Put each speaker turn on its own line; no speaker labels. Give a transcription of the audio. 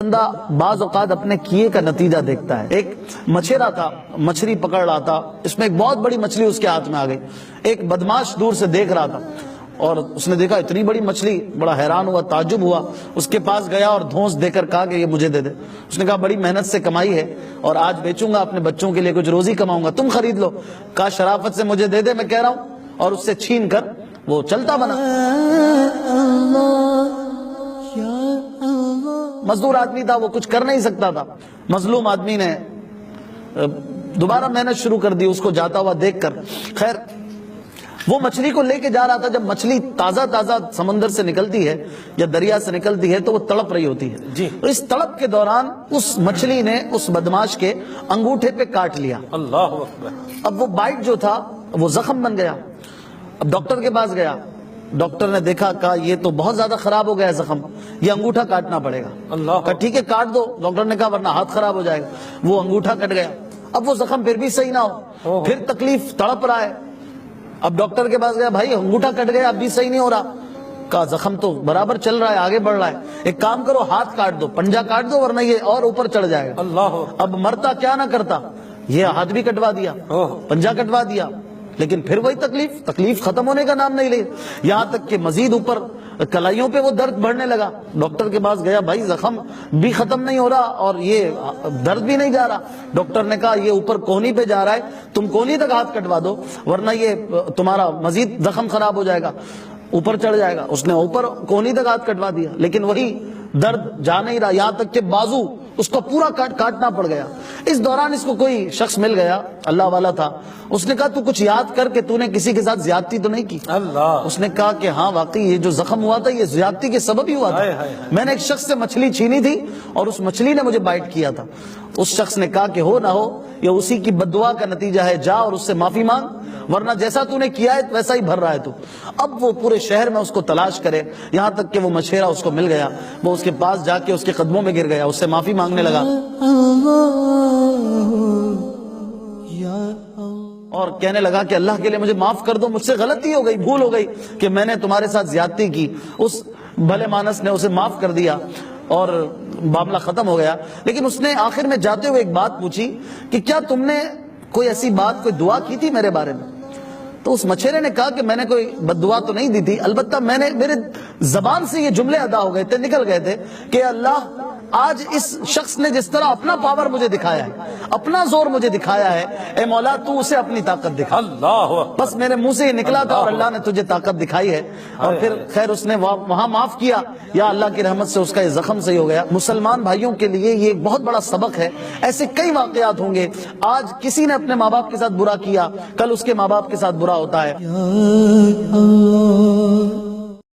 بندہ بعض اوقات اپنے کیے کا نتیجہ دیکھتا ہے. ایک مچھیرا تھا, مچھلی پکڑ رہا تھا, اس میں ایک بہت بڑی مچھلی اس کے ہاتھ میں آ گئی. ایک بدماش دور سے دیکھ رہا تھا اور اس نے دیکھا اتنی بڑی مچھلی, بڑا حیران ہوا, تعجب ہوا. اس کے پاس گیا اور دھونس دے کر کہا کہ یہ مجھے دے دے. اس نے کہا بڑی محنت سے کمائی ہے اور آج بیچوں گا, اپنے بچوں کے لیے کچھ روزی کماؤں گا, تم خرید لو. کہا شرافت سے مجھے دے دے, میں کہہ رہا ہوں. اور اس سے چھین کر وہ چلتا بنا. مزدور آدمی تھا, وہ کچھ کر نہیں سکتا تھا. مظلوم آدمی نے دوبارہ محنت شروع کر دی اس کو جاتا ہوا دیکھ کر. خیر وہ مچھلی کو لے کے جا رہا تھا. جب مچھلی تازہ تازہ سمندر سے نکلتی ہے یا دریا سے نکلتی ہے تو وہ تڑپ رہی ہوتی ہے
جی.
اس تڑپ کے دوران اس مچھلی نے اس بدماش کے انگوٹھے پہ کاٹ لیا.
اللہ اکبر.
اب وہ بائٹ جو تھا وہ زخم بن گیا. اب ڈاکٹر کے پاس گیا, ڈاکٹر نے دیکھا, کہا یہ تو بہت زیادہ خراب ہو گیا ہے زخم, یہ انگوٹھا کاٹنا پڑے گا.
اللہ.
کہا ٹھیک ہے کاٹ دو. ڈاکٹر نے کہا ورنہ ہاتھ خراب ہو جائے گا. وہ انگوٹھا کٹ گیا. اب وہ زخم پھر بھی صحیح نہ ہو, پھر تکلیف, تڑپ رہا ہے. اب ڈاکٹر کے پاس گیا, بھائی انگوٹھا کٹ گیا اب بھی صحیح نہیں ہو رہا. کہا زخم تو برابر چل رہا ہے, آگے بڑھ رہا ہے, ایک کام کرو ہاتھ کاٹ دو, پنجہ کاٹ دو ورنہ یہ اور اوپر چڑھ جائے گا.
اللہ.
اب مرتا کیا نہ کرتا, یہ ہاتھ بھی کٹوا دیا, پنجہ کٹوا دیا, لیکن پھر وہی تکلیف ختم ہونے کا نام نہیں لے. یہاں تک کہ مزید اوپر کلائیوں پہ وہ درد بڑھنے لگا. ڈاکٹر کے پاس گیا, بھائی زخم بھی ختم نہیں ہو رہا اور یہ درد بھی نہیں جا رہا. ڈاکٹر نے کہا یہ اوپر کونی پہ جا رہا ہے, تم کونی تک ہاتھ کٹوا دو ورنہ یہ تمہارا مزید زخم خراب ہو جائے گا, اوپر چڑھ جائے گا. اس نے اوپر کونی تک ہاتھ کٹوا دیا, لیکن وہی درد جا نہیں رہا, یہاں تک کہ بازو اس کو پورا کاٹنا پڑ گیا. اس دوران اس کو کوئی شخص مل گیا, اللہ والا تھا. اس نے کہا تو کچھ یاد کر کے تو نے کسی کے ساتھ زیادتی تو نہیں کی؟
اللہ.
اس نے کہا کہ ہاں واقعی یہ جو زخم ہوا تھا یہ زیادتی کے سبب ہی ہوا تھا. میں نے ایک شخص سے مچھلی چھینی تھی اور اس مچھلی نے مجھے بائٹ کیا تھا. اس شخص نے کہا کہ ہو نہ ہو یہ اسی کی بددعا کا نتیجہ ہے, جا اور اس سے معافی مانگ ورنہ جیسا تو نے کیا ہے ویسا ہی بھر رہا ہے تو. اب وہ پورے شہر میں اس کو تلاش کرے, یہاں تک کہ وہ مچھیرا اس کو مل گیا. وہ اس کے پاس جا کے اس کے قدموں میں گر گیا, اس سے معافی مانگنے لگا اور کہنے لگا کہ اللہ کے لیے مجھے معاف کر دو, مجھ سے غلطی ہو گئی, بھول ہو گئی کہ میں نے تمہارے ساتھ زیادتی کی. اس بھلے مانس نے اسے معاف کر دیا اور معاملہ ختم ہو گیا. لیکن اس نے آخر میں جاتے ہوئے ایک بات پوچھی کہ کیا تم نے کوئی ایسی بات, کوئی دعا کی تھی میرے بارے میں؟ تو اس مچھیرے نے کہا کہ میں نے کوئی بد دعا تو نہیں دی تھی, البتہ میرے زبان سے یہ جملے ادا ہو گئے تھے, نکل گئے تھے کہ اللہ آج اس شخص نے جس طرح اپنا پاور مجھے دکھایا ہے, اپنا زور مجھے دکھایا ہے, اے مولا تو اسے اپنی طاقت دکھا.
اللہ.
بس میرے منہ سے یہ نکلا تھا اور اللہ نے تجھے طاقت دکھائی ہے. اور پھر خیر اس نے وہاں معاف کیا, یا اللہ کی رحمت سے اس کا یہ زخم صحیح ہو گیا. مسلمان بھائیوں کے لیے یہ ایک بہت بڑا سبق ہے. ایسے کئی واقعات ہوں گے. آج کسی نے اپنے ماں باپ کے ساتھ برا کیا, کل اس کے ماں باپ کے ساتھ برا ہوتا ہے.